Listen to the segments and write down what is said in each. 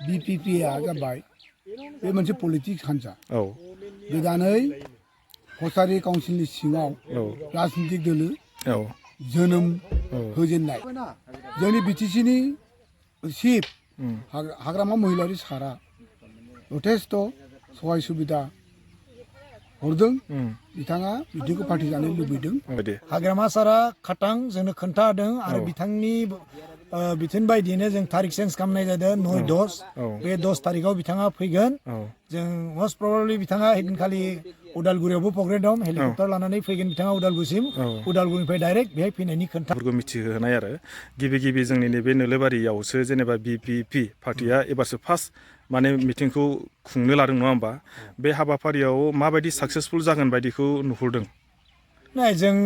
BPPआ जाबाय बे मोनसे पलिटिक्स हान्जा गोदानै कसारि काउन्सिलनि सिङाव राजनितिक दोलो जोनोम होजेननाय जोंनि बिटिसिनि चिफ हाग्रामा महिलारि सारा जथेस्थ' सहाय सुबिदा हरदों बिथाङा मिटिंखौ फाथिजानो लुबैदों हाग्रामा सारा खाटां जोंनो खोन्थादों आरो बिथांनि बिथोन बायदियैनो जों थारिख चेन्ज खालामनाय जादों 9-10 बे 10 तारिखाव बिथाङा फैगोन जों मस्ट प्रबाबलि बिथाङा हैदिनखालि उदालगुरियावबो प्रग्राम दं हेलिकप्टार लानानै फैगोन बिथाङा उदालगुरिसिम उदालगुरिनिफ्राय डाइरेक्ट बेहाय फैनायनि खोन्थाफोरखौ मिथिहोनाय आरो गिबि जोंनि नैबे नोलोबारियावसो जेनेबा BPP पार्टिया एबारसो फार्स्ट माने मिटिंखौ खुंनो लादों नङा होमबा बे हाबाफारियाव माबायदि साक्सेसफुल जागोन बायदिखौ नुहुरदों नाय जों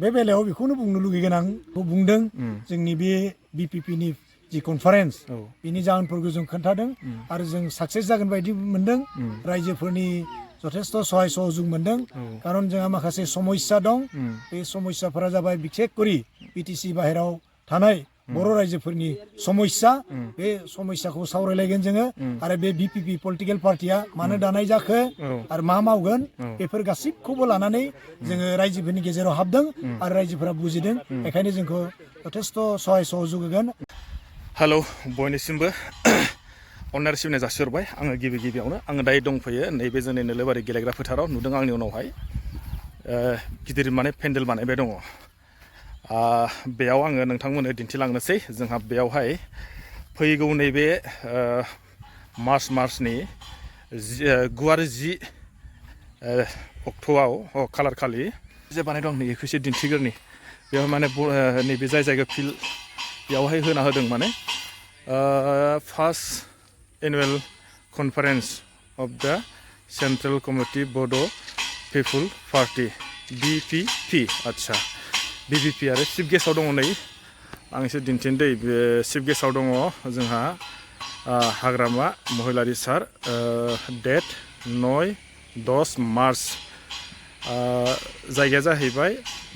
बे बेलायाव बेखौनो बुंनो लुगैगोन आं बुंदों जोंनि बे BPPनि जि कनफारेन्स बिनि जाहोनफोरखौ जों खोन्थादों आरो जों साक्सेस जागोन बायदि मोनदों रायजोफोरनि जथेस्थ' सहाय सहयोग मोनदों खारन जोंहा माखासे समस्या दं बे समस्याफोरा जाबाय बिखेख करि बिटिसि बाहेराव थानाय बर' रायजोफोरनि समस्या बे समस्याखौ सावरायलायगोन जोङो आरो बे BPP पलिटिकेल पार्टिया मानो दानाय जाखो आरो मा मावगोन बेफोर गासिबखौबो लानानै जोङो रायजोफोरनि गेजेराव हाबदों आरो रायजोफोरा बुजिदों बेखायनो जोंखौ जथेस्थ' सहाय सहयोग होगोन हेल' बयनिसिमबो अननाय सिबिनाय जासिहरबाय आङो गिबियावनो आङो दायो दंफैयो नैबे जोंनि नोलोबारि गेलेग्रा फोथाराव नुदों आंनि उनावहाय गिदिर माने पेन्डेल बानायबाय दङ बेयाव आङो नोंथांमोननो दिन्थिलांनोसै जोंहा बेयावहाय फैगौ नैबे मार्चनि 9 आरो 10 अक्ट'आव खालार खालि जे बानायदों नै एसे दिन्थिग्रोनि बेयाव माने नैबे जाय जायगा फिल्ड बेयावहाय होना होदों माने first annual conference of the central committee बड' पिपुल पार्टि BPP आदसा BPP आरो चिफ गेस्टआव दङ नै आं एसे दिन्थिनो दै चिफ गेस्टआव दङ जोंहा हाग्रामा महिलारि सार डेट 9-10 मार्च जायगाया जाहैबाय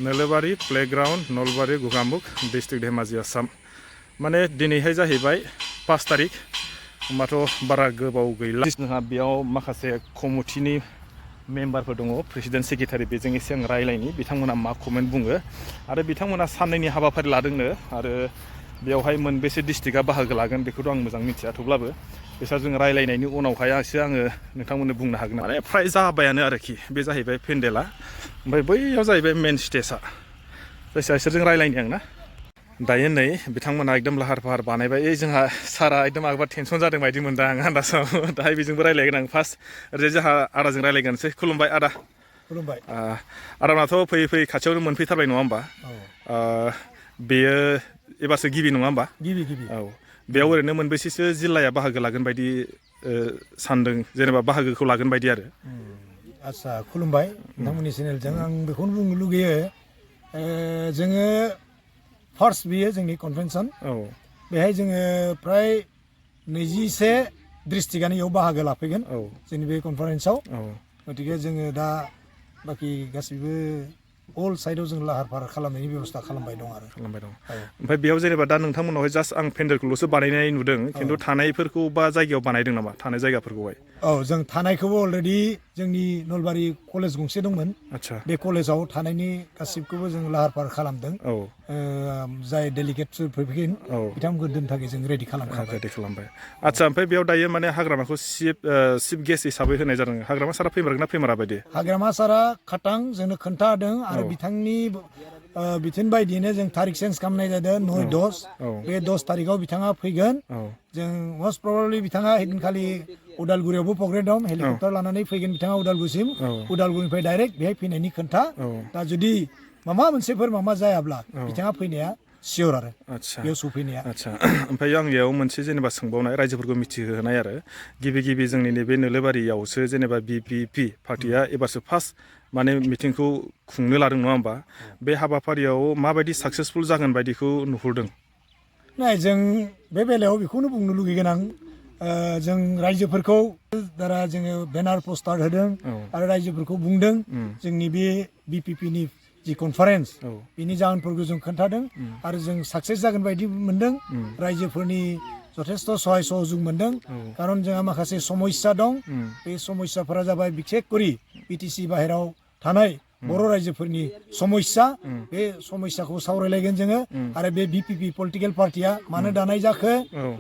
नोलोबारि प्लेग्राउन्ड नलबारि गगामुक डिस्ट्रिक्ट धेमाजि आसाम माने दिनैहाय जाहैबाय 5 तारिख होमबाथ' बारा गोबाव गैला जोंहा बेयाव माखासे कमिटिनि मेम्बारफोर दङ प्रेसिडेन्ट सेक्रेटारि बेजों एसे आं रायलायनि बिथांमोना मा कमेन्ट बुङो आरो बिथांमोना साननैनि हाबाफारि लादोंनो आरो बेयावहाय मोनबेसे डिस्ट्रिक्टआ बाहागो लागोन बेखौथ' आं मोजां मिथिया थेवब्लाबो बिसोर जों रायलायनायनि उनावहायसो आङो नोंथांमोननो बुंनो हागोन माने फ्राय जाबायानो आरोखि बे जाहैबाय पेन्डेला ओमफ्राय बैयाव जाहैबाय मेन स्टेजआ जायखिया बिसोरजों रायलायनि आं ना दायो नै बिथांमोना एकदम लाहार फाहार बानायबाय जोंहा सारा एकदम आगोबा टेनसन जादों बायदि मोनदों आं आन्दासाव दाहाय बेजोंबो रायलायगोन आं फार्स्ट ओरैजाय जोंहा आदाजों रायलायगोनसै खुलुमबाय आदा खुलुमबाय आदानाथ' फैयै खाथियावनो मोनफैथारबाय नङा होमबा बेयो एबारसो गिबि नङा होमबा गिबि औ बेयाव ओरैनो मोनबेसेसो जिल्लाया बाहागो लागोन बायदि सानदों जेनेबा बाहागोखौ लागोन बायदि आरो आदसा खुलुमबाय नोंथांमोननि चेनेलजों आं बेखौनो बुंनो लुगैयो जोङो फार्स्ट बियो जोंनि कनभेनसन बेहाय जोङो प्राय 21 डिस्ट्रिक्टआनो इयाव बाहागो लाफैगोन जोंनि बे कनफारेन्सआव गतिके जोङो दा बाखि गासैबो अल साइडआव जों लाहार फाहार खालामनायनि बेबस्था खालामबाय दं ओमफ्राय बेयाव जेनेबा दा नोंथांमोनावहाय जास्ट आं पेन्डेलखौल'सो बानायनाय नुदों खिन्थु थानायफोरखौ बा जायगायाव बानायदों नामा थानाय जायगाफोरखौहाय जों थानायखौबो अलरेडि जोंनि नलबारि कलेज गंसे दंमोन बे कलेजाव थानायनि गासिबखौबो जों लाहार फाहार खालामदों जाय डेलिगेटफोर फैगोन बिथांमोनखौ दोननो थाखाय जों रेडि खालामबाय आदसा ओमफ्राय बेयाव दायो माने हाग्रामाखौ चिफ गेस्ट हिसाबै होनाय जादों हाग्रामा सारा फैमारगोन ना फैमारा बायदि हाग्रामा सारा खाटां जोंनो खोन्थादों आरो बिथांनि बिथोन बायदियैनो जों थारिख चेन्ज खालामनाय जादों 9-10 बे 10 तारिखाव बिथाङा फैगोन जों मस्ट प्रबाबलि बिथाङा हैदिनखालि उदालगुरियावबो प्रग्राम दं हेलिकप्टार लानानै फैगोन बिथाङा उदालगुरिसिम उदालगुरिनिफ्राय डाइरेक्ट बेहाय फैनायनि खोन्था दा जुदि माबा मोनसेफोर जायाब्ला बिथाङा फैनाया सियर आरो बेयाव सफैनाया ओमफ्राय आं बेयाव मोनसे जेनेबा सोंबावनाय रायजोफोरखौ मिथिहोनाय आरो गिबि जोंनि नैबे नोलोबारियावसो जेनेबा BPP पार्टिया एबारसो फार्स्ट माने मिटिंखौ खुंनो लादों नङा होमबा बे हाबाफारियाव माबायदि साक्सेसफुल जागोन बायदिखौ नुहुरदों नाय जों बे बेलायाव बेखौनो बुंनो लुगैगोन आं जों रायजोफोरखौ दारा जोङो बेनार पस्टार होदों आरो रायजोफोरखौ बुंदों जोंनि बे BPPनि जि कनफारेन्स बिनि जाहोनफोरखौ जों खोन्थादों आरो जों साक्सेस जागोन बायदि मोनदों रायजोफोरनि जथेस्थ सहाय सहयोग मोनदों खारन जोंहा माखासे समस्या दं बे समस्याफोरा जाबाय बिखेक करि बिटिसि बाहेराव थानाय बर' रायजोफोरनि समस्या बे समस्याखौ सावरायलायगोन जोङो आरो बे बिपिपि पलिटिकेल पार्टिया मानो दानाय जाखो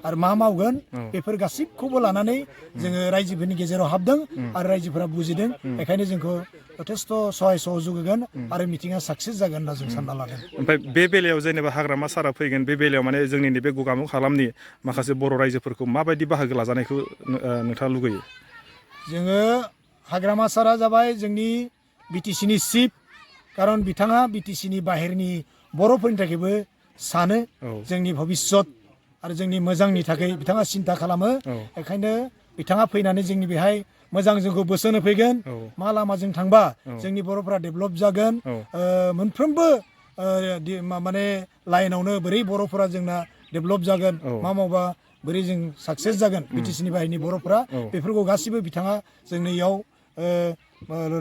आरो मा मावगोन बेफोर गासिबखौबो लानानै जोङो रायजोफोरनि गेजेराव हाबदों आरो रायजोफोरा बुजिदों बेखायनो जोंखौ जथेस्थ सहाय सहयोग होगोन आरो मिटिङा साक्सेस जागोन होनना जों सानना लादों। ओमफ्राय बे बेलायाव जेनेबा हाग्रामा सारा फैगोन बे बेलायाव माने जोंनि नैबे गगामुख हालामनि माखासे बर' रायजोफोरखौ माबायदि बाहागो लाजानायखौ नोंथाङा लुगैयो? जोङो हाग्रामा सारा जाबाय जोंनि बिटिसिनि चिफ खारन बिथाङा बिटिसिनि बाहेरनि बर'फोरनि थाखायबो सानो जोंनि भबिष्यत आरो जोंनि मोजांनि थाखाय बिथाङा सिन्था खालामो बेखायनो बिथाङा फैनानै जोंनि बेहाय मोजां जोंखौ बोसोन होफैगोन मा लामाजों थांबा जोंनि बर'फोरा डेभेलप जागोन मोनफ्रोमबो माने लाइनावनो बोरै बर'फोरा जोंना डेभेलप जागोन मा मावबा बोरै जों साक्सेस जागोन बिटिसिनि बाहेरनि बर'फोरा बेफोरखौ गासिबो बिथाङा जोंनि इयाव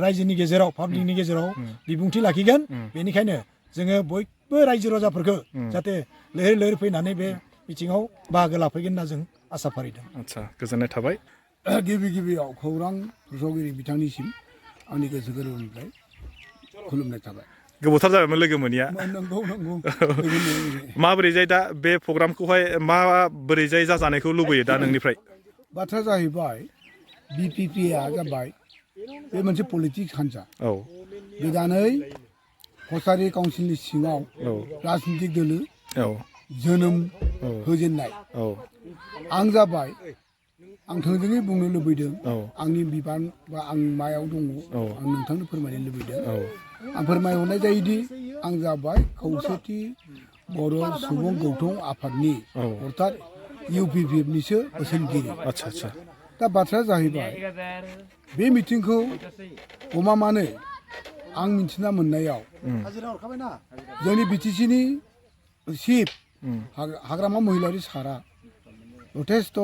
रायजोनि गेजेराव पाब्लिकनि गेजेराव बिबुंथि लाखिगोन बेनिखायनो जोङो बयबो रायजो राजाफोरखौ जाहाथे लैहोर लैहोर फैनानै बे मिटिङाव बाहागो लाफैगोन होनना जों आसा फारिदों। आच्छा गोजोननाय थाबाय। गिबि गिबियाव खौरां फोसावगिरि बिथांनिसिम आंनि गोसो गोरबोनिफ्राय खुलुमनाय थाबाय। गोबावथार जाबायमोन लोगो मोनिया। नंगौ माबोरैजाय दा बे प्रग्रामखौहाय माबोरैजाय जाजानायखौ लुबैयो दा नोंनिफ्राय? बाथ्राया जाहैबाय बिपिपिआ जाबाय बे मोनसे पलिटिक्स हान्जा गोदानै कसारि काउन्सिलनि सिङाव राजनितिक दोलो जोनोम होजेननाय आं जाबाय आं थोंजोङै बुंनो लुबैदों आंनि बिबान बा आं मायाव दङ आं नोंथांनो फोरमायनो लुबैदों आं फोरमायहरनाय जायोदि आं जाबाय खौसेथि बर' सुबुं गौथुम आफादनि अर्थात इउपिपिएफनिसो बोसोनगिरि। दा बाथ्राया जाहैबाय बे मिटिंखौ गमामानो आं मिन्थिना मोननायाव जोंनि बिटिसिनि चिफ हाग्रामा महिलारि सारा जथेस्थ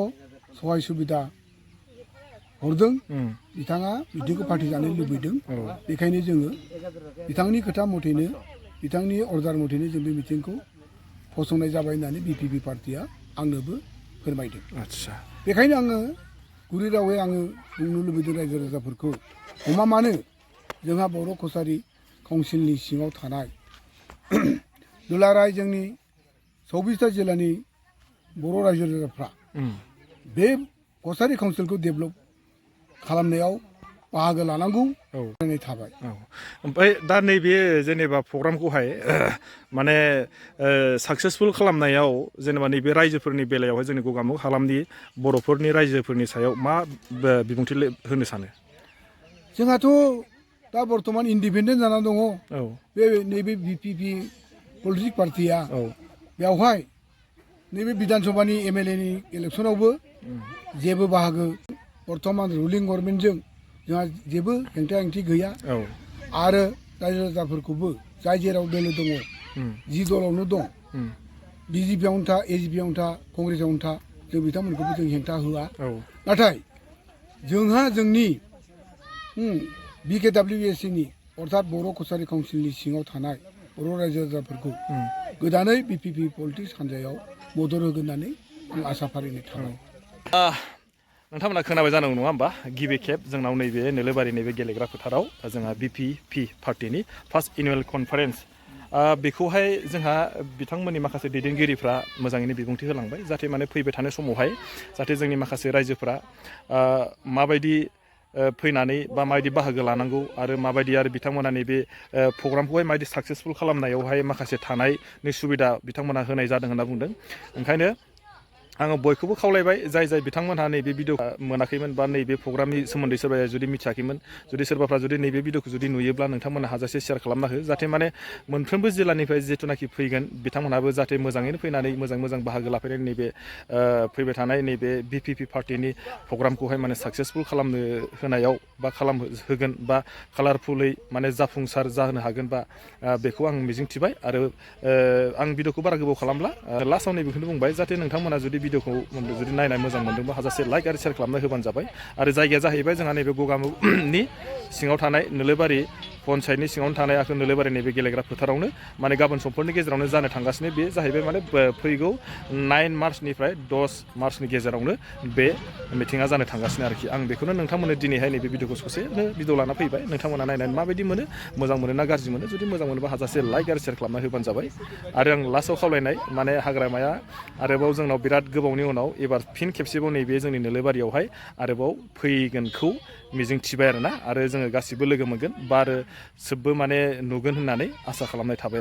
सहाय सुबिदा हरदों बिथाङा मिटिंखौ फाथिजानो लुबैदों बेखायनो जोङो बिथांनि खोथा मथेनो बिथांनि अर्डार मथेनो जों बे मिटिंखौ फसंनाय जाबाय होननानै बिपिपि पार्टिया आंनोबो फोरमायदों। बेखायनो आङो गुरै रावै आङो बुंनो लुबैदों रायजो राजाफोरखौ गमामानो जोंहा बर' कसारि काउन्सिलनि सिङाव थानाय दुलाराय जोंनि 24टा जिल्लानि बर' रायजो राजाफ्रा बे कसारि काउन्सिलखौ डेभेलप खालामनायाव बाहागो लानांगौ होननाय थाबाय। ओमफ्राय दा नैबे जेनेबा प्रग्रामखौहाय माने साक्सेसफुल खालामनायाव जेनेबा नैबे रायजोफोरनि बेलायावहाय जोंनि गगामुख हालामनि बर'फोरनि रायजोफोरनि सायाव मा बिबुंथि होनो सानो? जोंहाथ' दा बर्थमान इन्डिपेन्डेन्ट जानानै दङ बे नैबे बिपिपि पलिटिक्स पार्टिया बेवहाय नैबे बिधान सभानि एमएलएनि इलेक्सनावबो जेबो बाहागो बर्थमान रुलिं गभर्नमेन्टजों जोंहा जेबो हेंथा हेंथि गैया आरो रायजो राजाफोरखौबो जाय जेराव दोलो दङ जि दलावनो दं बिजेपियावनो था एजिपियावनो था कंग्रेसावनो था जों बिथांमोनखौबो जों हेंथा होआ नाथाय जोंहा जोंनि बिकेडब्लिउएससिनि अर्थात बर' कसारि काउन्सिलनि सिङाव थानाय बर' रायजो राजाफोरखौ गोदानै बिपिपि पलिटिक्स हान्जायाव मदद होगोन होननानै आं आसा फारिनाय थाबाय। नोंथांमोना खोनाबाय जानांगौ नङा होमबा गिबि खेब जोंनाव नैबे नोलोबारि नैबे गेलेग्रा फोथाराव जोंहा बिपिपि पार्टिनि फार्स्ट एनुवेल कनफारेन्स बेखौहाय जोंहा बिथांमोननि माखासे दैदेनगिरिफ्रा मोजाङैनो बिबुंथि होलांबाय जाहाथे माने फैबाय थानाय समावहाय जाहाथे जोंनि माखासे रायजोफ्रा माबायदि फैनानै बा माबायदि बाहागो लानांगौ आरो माबायदि आरो बिथांमोना नैबे प्रग्रामखौहाय माबायदि साक्सेसफुल खालामनायावहाय माखासे थानायनि सुबिदा बिथांमोना होनाय जादों होनना बुंदों। ओंखायनो आङो बयखौबो खावलायबाय जाय जाय बिथांमोनहा नैबे भिडिअ मोनाखैमोन बा नैबे प्रग्रामनि सोमोन्दै सोरबाया जुदि मिथियाखैमोन जुदि सोरबाफ्रा जुदि नैबे भिडिअखौ जुदि नुयोब्ला नोंथांमोनहा हाजासे शेयार खालामना हो जाहाथे माने मोनफ्रोमबो जिल्लानिफ्राय जिथुनाखि फैगोन बिथांमोनहाबो जाहाथे मोजाङैनो फैनानै मोजां बाहागो लाफैनानै नैबे फैबाय थानाय नैबे बिपिपि पार्टिनि प्रग्रामखौहाय माने साक्सेसफुल खालामनो होनायाव बा खालामहोगोन बा कालारफुलै माने जाफुंसार जाहोनो हागोन बा बेखौ आं मिजिंथिबाय आरो आं भिडिअखौ बारा गोबाव खालामला लास्टआव नैबेखौनो बुंबाय जाहाथे नोंथांमोना जुदि भिडिअखौ जुदि नायनाय मोजां मोनदोंबा हाजासे लाइक आरो शेयार खालामना होबानो जाबाय आरो जायगाया जाहैबाय जोंहा नैबे गगामुखनि सिङाव थानाय नोलोबारि पन्सायतनि सिङावनो थानाय नोलोबारिनि बे गेलेग्रा फोथारावनो माने गाबोन समफोरनि गेजेरावनो जानो थांगासिनो बे जाहैबाय माने फैगौ 9 मार्चनिफ्राय 10 मार्चनि गेजेरावनो बे मिटिङा जानो थांगासिनो आरोखि आं बेखौनो नोंथांमोननो दिनैहाय नैबे भिडिअखौ ससेनो भिडिअ लाना फैबाय नोंथांमोना नायनानै माबायदि मोनो मोजां मोनो ना गाज्रि मोनो जुदि मोजां मोनोबा हाजासे लाइक आरो शेयार खालामना होबानो जाबाय आरो आं लास्टआव खावलायनाय माने हाग्रामाया आरोबाव जोंनाव बिराद गोबावनि उनाव एबार फिन खेबसेबाव नैबे जोंनि नोलोबारियावहाय आरोबाव फैगोनखौ मिजिं थिबाय आरोना आरो जोङो गासिबो लोगो मोनगोन बा आरो सोबबो माने नुगोन होननानै आसा खालामनाय थाबाय।